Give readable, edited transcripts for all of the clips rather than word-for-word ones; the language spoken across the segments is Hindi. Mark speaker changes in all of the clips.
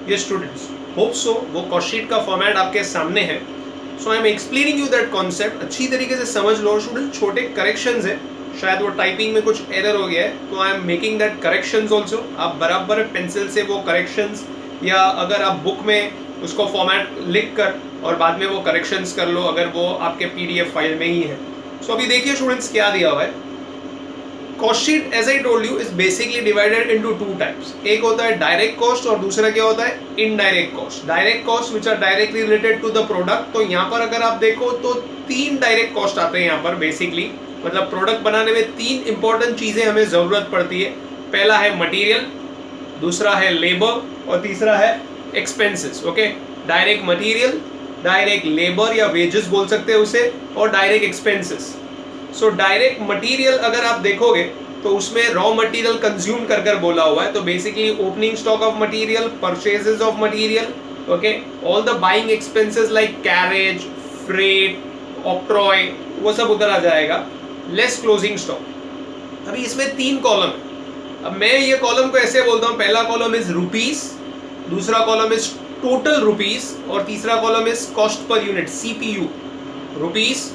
Speaker 1: ये स्टूडेंट्स होप सो वो कॉस्ट शीट का फॉर्मेट आपके सामने है. So I am explaining you that concept. अच्छी तरीके से समझ लो स्टूडेंट. छोटे करेक्शंस है, शायद वो टाइपिंग में कुछ एरर हो गया है, तो I am making that corrections also. आप बराबर पेंसिल से वो करेक्शंस, या अगर आप बुक में उसको फॉर्मेट लिख कर और बाद में वो करेक्शंस कर लो अगर वो आपके PDF फाइल में ही है. सो अभी देखिए स्टूडेंट्स क्या दिया हुआ है. Cost sheet as I told you is basically divided into two types. एक होता है डायरेक्ट कॉस्ट और दूसरा क्या होता है indirect cost. Direct cost which are directly related to the product. तो यहाँ पर अगर आप देखो तो 3 डायरेक्ट कॉस्ट आते हैं यहाँ पर बेसिकली. मतलब प्रोडक्ट बनाने में 3 इंपॉर्टेंट चीजें हमें जरूरत पड़ती है. पहला है मटेरियल, दूसरा है लेबर और तीसरा है expenses. Okay, direct material, direct labour या वेजेस बोल सकते हैं उसे, और direct expenses. So direct material अगर आप देखोगे तो उसमें रॉ मटेरियल कंज्यूम कर कर बोला हुआ है. तो basically opening stock of material, purchases of material, okay, all the buying expenses like carriage, freight, octroi, वो सब उधर आ जाएगा. Less closing stock. अभी इसमें 3 कॉलम है. अब मैं ये कॉलम को ऐसे बोलता हूँ, पहला कॉलम इज रुपीस, दूसरा कॉलम इज टोटल रुपीस और तीसरा column is cost per unit CPU. Rupees,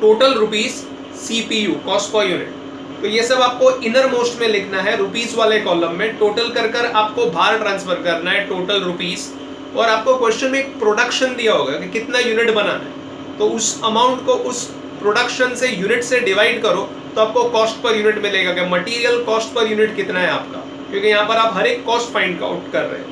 Speaker 1: total rupees, CPU cost per unit. तो ये सब आपको इनर मोस्ट में लिखना है रुपीस वाले कॉलम में. टोटल कर कर आपको बाहर ट्रांसफर करना है टोटल रुपीस. और आपको क्वेश्चन में एक प्रोडक्शन दिया होगा कि कितना यूनिट बनाना है, तो उस अमाउंट को उस प्रोडक्शन से यूनिट से डिवाइड करो तो आपको कॉस्ट पर यूनिट मिलेगा कि मटेरियल कॉस्ट पर यूनिट कितना है आपका, क्योंकि यहाँ पर आप हर एक कॉस्ट फाइंड आउट कर रहे हैं.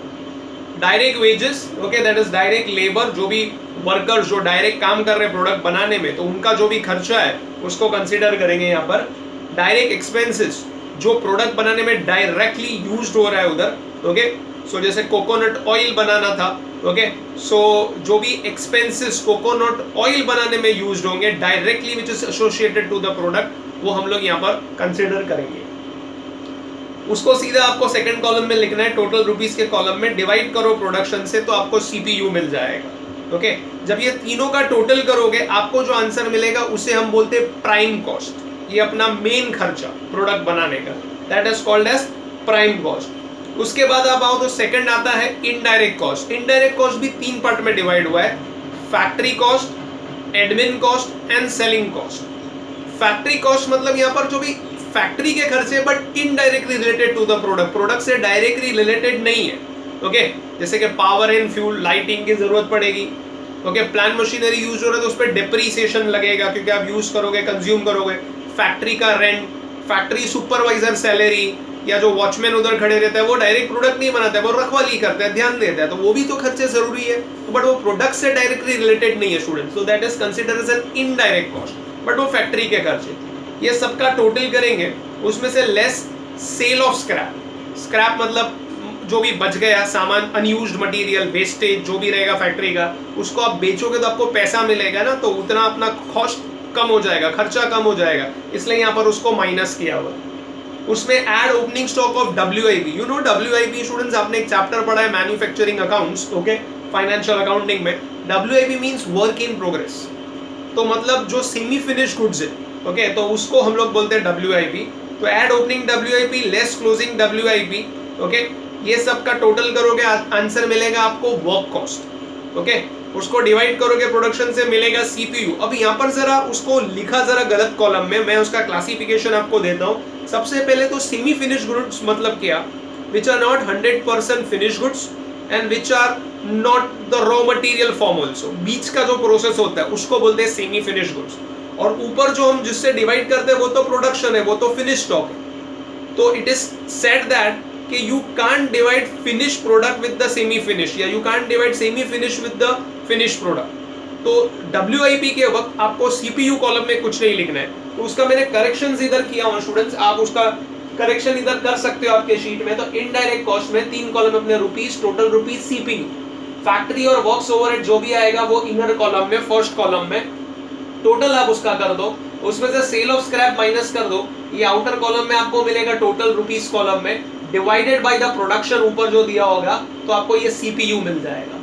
Speaker 1: Direct wages, okay, that is direct labour. जो भी वर्कर्स जो डायरेक्ट काम कर रहे हैं प्रोडक्ट बनाने में, तो उनका जो भी खर्चा है उसको कंसीडर करेंगे यहाँ पर. डायरेक्ट एक्सपेंसेस, जो प्रोडक्ट बनाने में डायरेक्टली यूज्ड हो रहा है उधर. ओके, सो जैसे कोकोनट ऑयल बनाना था, ओके, सो जो भी एक्सपेंसेस कोकोनट ऑयल बनाने में यूज्ड होंगे directly which is associated to the product, वो हम लोग यहाँ पर कंसीडर करेंगे. उसको सीधा आपको सेकंड कॉलम में लिखना है टोटल रुपीस के कॉलम में. डिवाइड करो प्रोडक्शन से तो आपको CPU मिल जाएगा. ओके, जब ये तीनों का टोटल करोगे आपको जो आंसर मिलेगा उसे हम बोलते हैं प्राइम कॉस्ट. ये अपना मेन खर्चा प्रोडक्ट बनाने का, that is called as prime cost. उसके बाद आप आओ तो सेकंड आता है इनडायरेक्ट कॉस्ट. इनडायरेक्ट कॉस्ट भी 3 पार्ट में डिवाइड हुआ है. Factory cost, admin cost and selling cost. Factory cost मतलब यहाँ पर जो भी फैक्ट्री के खर्चे but indirectly related to the product, product से डायरेक्टली रिलेटेड नहीं है. ओके, जैसे कि पावर एंड फ्यूल, लाइटिंग की जरूरत पड़ेगी. ओके, प्लांट मशीनरी यूज हो रहा है तो उस पर डिप्रीसिएशन लगेगा क्योंकि आप यूज करोगे, कंज्यूम करोगे. फैक्ट्री का रेंट, फैक्ट्री सुपरवाइजर सैलरी, या जो वॉचमैन उधर खड़े रहता है वो डायरेक्ट प्रोडक्ट नहीं बनाता है, वो रखवाली करता है, ध्यान देता है, तो वो भी तो खर्चे जरूरी है, बट वो प्रोडक्ट से डायरेक्टली रिलेटेड नहीं है student. So that is considered as an indirect cost, but वो फैक्ट्री के खर्चे. ये सबका टोटल करेंगे, उसमें से less sale of scrap. Scrap मतलब जो भी बच गया सामान, अनयूज्ड मटेरियल, वेस्टेज जो भी रहेगा फैक्ट्री का, उसको आप बेचोगे तो आपको पैसा मिलेगा ना, तो उतना अपना कॉस्ट कम हो जाएगा, खर्चा कम हो जाएगा, इसलिए यहाँ पर उसको माइनस किया हुआ. उसमें add opening stock of WIP. You know WIP students, आपने एक चैप्टर पढ़ा है manufacturing accounts, okay, financial accounting में. WIP means work in progress. तो मतलब जो सेमी फिनिश गुड्स है, ओके, तो उसको हम लोग बोलते हैं WIP. तो add opening WIP, less closing WIP. Okay, ये सब का टोटल करोगे आंसर मिलेगा आपको वर्क कॉस्ट. ओके, उसको डिवाइड करोगे प्रोडक्शन से मिलेगा CPU. अब यहाँ पर जरा उसको लिखा जरा गलत कॉलम में, मैं उसका क्लासिफिकेशन आपको देता हूँ. सबसे पहले तो सेमी फिनिश गुड्स मतलब क्या, which are not 100% finish goods and which are not the raw material form also. बीच का जो प्रोसेस होता है उसको बोलते हैं सेमी फिनिश गुड्स. और ऊपर जो हम जिससे डिवाइड करते हैं वो तो प्रोडक्शन है, वो तो फिनिश स्टॉक है. तो इट इज सेड दैट कि you can't divide finished product with the semi finish, या you can't divide semi finish with the finished product. तो WIP के वक्त आपको CPU कॉलम में कुछ नहीं लिखना है. तो उसका मैंने करेक्शंस इधर किया हूं स्टूडेंट्स, आप उसका करेक्शन इधर कर सकते हो आपके शीट में. तो इनडायरेक्ट कॉस्ट में 3 कॉलम अपने rupees, total rupees, CPU. Factory और वर्क्स ओवरहेड जो भी आएगा वो इनर कॉलम में, फर्स्ट कॉलम में. टोटल आप उसका कर दो, उसमें से सेल ऑफ स्क्रैप माइनस कर दो. ये आउटर कॉलम में आपको मिलेगा टोटल रुपीस कॉलम में, डिवाइडेड बाय द प्रोडक्शन ऊपर जो दिया होगा, तो आपको ये CPU मिल जाएगा.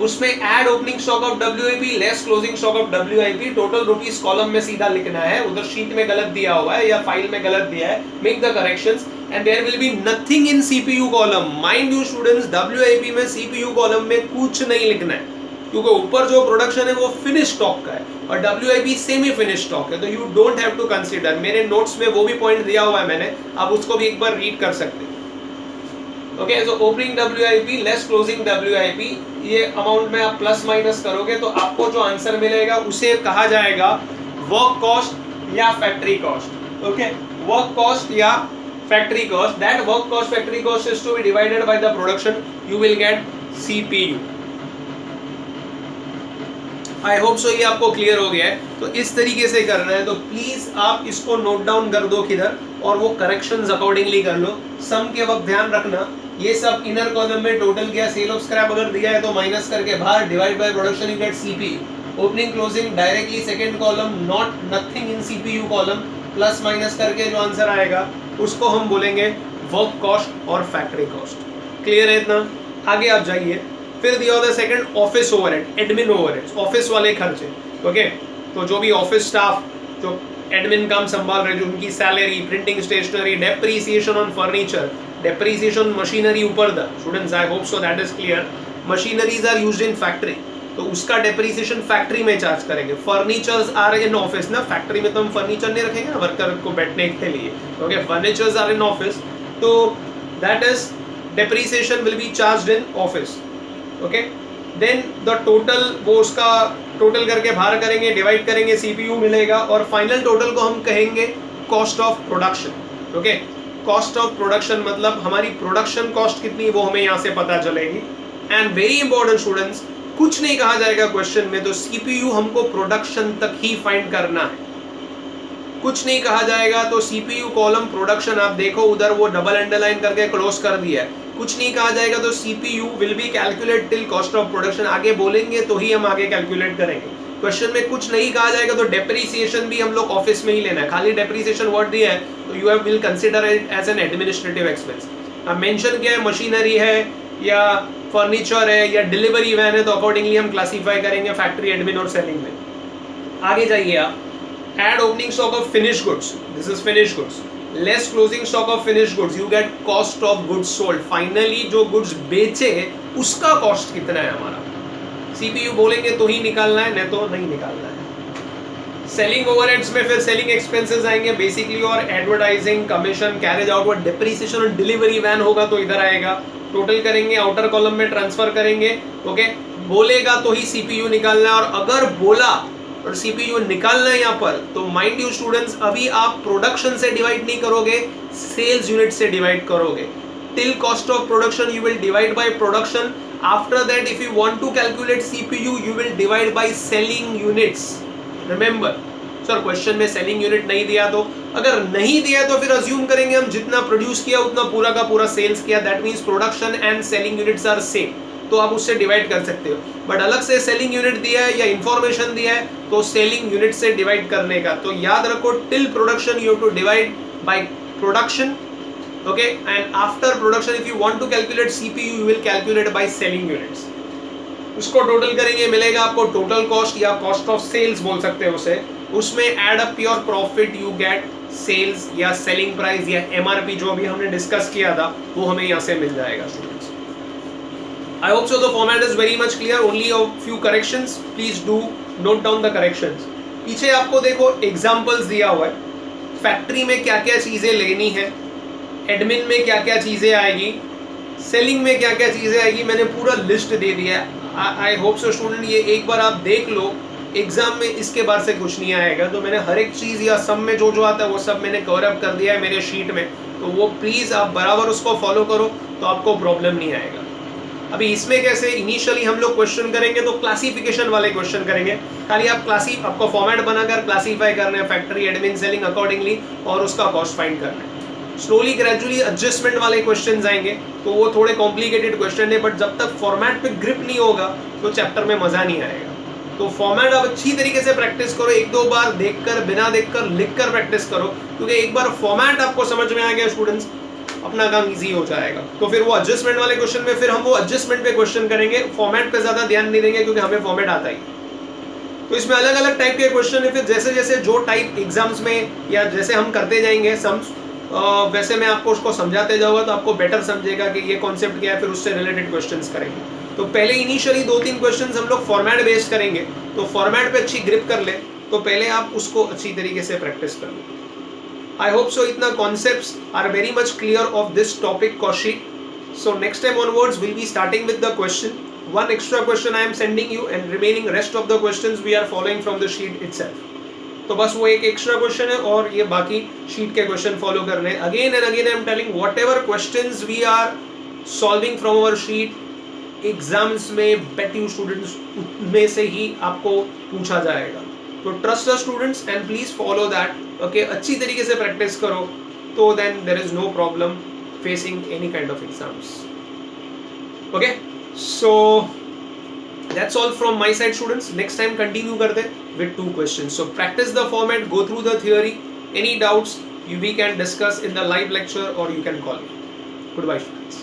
Speaker 1: उसमें add opening stock of WIP less closing stock of WIP total rupees column में सीधा लिखना है, उधर शीट में गलत दिया हुआ है या फाइल में गलत दिया है, make the corrections and there will be nothing in CPU column. Mind you students, WIP में CPU कॉलम में कुछ नहीं लिखना है, क्योंकि ऊपर जो प्रोडक्शन है वो फिनिश स्टॉक का है और WIP सेमी फिनिश स्टॉक है, तो you don't have to consider. मेरे नोट्स में वो भी पॉइंट दिया हुआ है मैंने, आप उसको भी एक बार रीड कर सकते हैं। Okay, so opening WIP less closing WIP, ये अमाउंट में आप प्लस माइनस करोगे तो आपको जो आंसर मिलेगा उसे कहा जाएगा वर्क कॉस्ट या factory cost. Okay, work cost या factory cost, that work cost factory cost is to be divided by the production, you will get CPU। I hope so ये आपको क्लियर हो गया है। तो इस तरीके से करना है, तो प्लीज आप इसको नोट डाउन कर दो किधर और वो करेक्शंस अकॉर्डिंगली कर लो। सम के वक्त ध्यान रखना, ये सब इनर कॉलम में टोटल किया, सेल ऑफ स्क्रैप अगर दिया है तो माइनस करके बाहर, divide by production, you get CPU। Opening closing directly second column, not nothing in CPU column, plus minus करके जो आंसर आएगा उसको हम बोलेंगे वर्क कॉस्ट और फैक्ट्री कॉस्ट। क्लियर है इतना? आगे आप जाइए। फिर दिया होता है second office overhead, admin overheads, office वाले खर्चे। ओके, तो जो भी ऑफिस स्टाफ जो एडमिन काम संभाल रहे, जो उनकी salary, printing stationery, depreciation on furniture, depreciation machinery ऊपर the students, I hope so that is clear. Machineries are used in factory, तो उसका डेप्रिसिएशन फैक्ट्री में चार्ज करेंगे। फर्नीचर्स आर इन ऑफिस ना, फैक्ट्री में तो हम फर्नीचर नहीं रखेंगे ना वर्कर को बैठने के लिए। Okay, furnitures are in office, तो that is depreciation will be charged in office. Okay, then the total, वो उसका टोटल करके बाहर करेंगे, डिवाइड करेंगे, CPU मिलेगा और फाइनल टोटल को हम कहेंगे cost of production. Okay, cost of production मतलब हमारी प्रोडक्शन कॉस्ट कितनी वो हमें यहाँ से पता चलेगी। एंड वेरी इंपॉर्टेंट स्टूडेंट्स, कुछ नहीं कहा जाएगा क्वेश्चन में, तो CPU हमको प्रोडक्शन तक ही फाइंड करना है, कुछ नहीं कहा जाएगा। तो CPU कॉलम प्रोडक्शन आप देखो उधर वो डबल अंडरलाइन करके क्लोज कर दिया है, कुछ नहीं कहा जाएगा तो CPU will be calculate till cost of production, आगे बोलेंगे तो ही हम आगे कैलकुलेट करेंगे। क्वेश्चन में कुछ नहीं कहा जाएगा तो डेप्रिसिएशन भी हम लोग ऑफिस में ही लेना है, खाली डेप्रिसिएशन वर्ड दिया है तो you will consider it as an administrative expense. अब मेंशन किया है मशीनरी है या फर्नीचर है या डिलीवरी वैन है, तो अकॉर्डिंगली हम क्लासीफाई करेंगे फैक्ट्री, एडमिन और सेलिंग में। आगे जाइए आप, add opening stock of finish goods, this is finish goods, less closing stock of finish goods, you get cost of goods sold. Finally जो गुड्स बेचे उसका कॉस्ट कितना है हमारा, CPU बोलेंगे तो ही निकालना है, नहीं तो नहीं निकालना है। सेलिंग ओवरहेड्स में फिर सेलिंग एक्सपेंसेस आएंगे बेसिकली, और advertising, commission, carriage outward, depreciation और डिलीवरी वैन होगा तो इधर आएगा। टोटल करेंगे, आउटर कॉलम में ट्रांसफर करेंगे। ओके, बोलेगा तो ही CPU निकालना है, और अगर बोला और CPU निकालना है यहाँ पर, तो माइंड यू स्टूडेंट्स, अभी आप प्रोडक्शन से डिवाइड नहीं करोगे, सेल्स यूनिट से डिवाइड करोगे। Till cost of production you will divide by production, after that if you want to calculate CPU you will divide by selling units. Remember sir, question में सेलिंग यूनिट नहीं दिया, तो अगर नहीं दिया तो फिर अज्यूम करेंगे हम जितना प्रोड्यूस किया उतना पूरा का पूरा सेल्स किया, that means production and selling units are same, तो आप उससे डिवाइड कर सकते हो। बट अलग से सेलिंग यूनिट दिया है या इंफॉर्मेशन दिया है तो सेलिंग यूनिट से डिवाइड करने का, तो याद रखो till production you have to divide by production. Okay, and after production if you want to calculate CPU you will calculate by selling units. उसको टोटल करेंगे, मिलेगा आपको टोटल कॉस्ट या कॉस्ट ऑफ सेल्स बोल सकते हो उसे। उसमें add up your profit, you get sales या सेलिंग प्राइस या MRP, जो अभी हमने डिस्कस किया था वो हमें यहाँ से मिल जाएगा students. I hope so the format is very much clear, only a few corrections, please do note down the corrections। पीछे आपको देखो एग्जांपल्स दिया हुआ है, फैक्ट्री में क्या क्या चीज़ें लेनी है, एडमिन में क्या क्या चीज़ें आएगी, सेलिंग में क्या क्या चीज़ें आएगी, मैंने पूरा लिस्ट दे दिया है। आई होप सो स्टूडेंट ये एक बार आप देख लो, एग्जाम में इसके बारे से कुछ नहीं आएगा, तो मैंने हर एक चीज़ या सब में जो जो आता है वो सब मैंने कवर अप कर दिया है मेरे शीट में, तो वो प्लीज़ आप बराबर उसको फॉलो करो तो आपको प्रॉब्लम नहीं आएगा। अभी इसमें कैसे इनिशियली हम लोग क्वेश्चन करेंगे तो क्लासिफिकेशन वाले क्वेश्चन करेंगे, खाली आप आपको फॉर्मेट बनाकर क्लासीफाई करना है फैक्ट्री, एडमिन, सेलिंग अकॉर्डिंगली, और उसका कॉस्ट फाइंड करना है। स्लोली ग्रेजुअली एडजस्टमेंट वाले क्वेश्चंस आएंगे तो वो थोड़े कॉम्प्लिकेटेड क्वेश्चन है, बट जब तक फॉर्मेट पे ग्रिप नहीं होगा तो चैप्टर में मजा नहीं आएगा। तो फॉर्मेट आप अच्छी तरीके से प्रैक्टिस करो, एक दो बार देखकर, बिना देखकर, लिखकर प्रैक्टिस करो, क्योंकि एक बार फॉर्मेट आपको समझ में आ गया स्टूडेंट्स, अपना काम इजी हो जाएगा। तो फिर वो एडजस्टमेंट वाले क्वेश्चन में फिर हम वो एडजस्टमेंट पे क्वेश्चन करेंगे, फॉर्मेट पे ज़्यादा ध्यान नहीं देंगे क्योंकि हमें फॉर्मेट आता ही। तो इसमें अलग अलग टाइप के क्वेश्चन है, फिर जैसे जैसे जो टाइप एग्जाम्स में या जैसे हम करते जाएंगे सम्स, वैसे मैं आपको उसको समझाते जाऊँगा तो आपको बेटर समझेगा कि ये कॉन्सेप्ट क्या है, फिर उससे रिलेटेड क्वेश्चंस करेंगे। तो पहले इनिशियली 2-3 क्वेश्चंस हम लोग फॉर्मेट बेस्ड करेंगे, तो फॉर्मेट पे अच्छी ग्रिप कर ले तो पहले आप उसको अच्छी तरीके से प्रैक्टिस कर लो। I hope so इतना concepts are very much clear of this topic Kaushik. So next time onwards we'll be starting with the question. One extra question I am sending you and remaining rest of the questions we are following from the sheet itself. तो बस वो एक एक्स्ट्रा क्वेश्चन है और ये बाकी शीट के क्वेश्चन फॉलो करने हैं। Again and again I am telling whatever questions we are solving from our sheet exams में बेटिंग स्टूडेंट्स में से ही आपको पूछा जाएगा। तो trust the students and please follow that. Okay, अच्छी तरीके से प्रैक्टिस करो तो then there is no problem facing any kind of exams. Okay, so that's all from my side students. Next time continue करते with 2 questions. So practice the format, go through the theory. Any doubts we can discuss in the live lecture or you can call me. Goodbye students.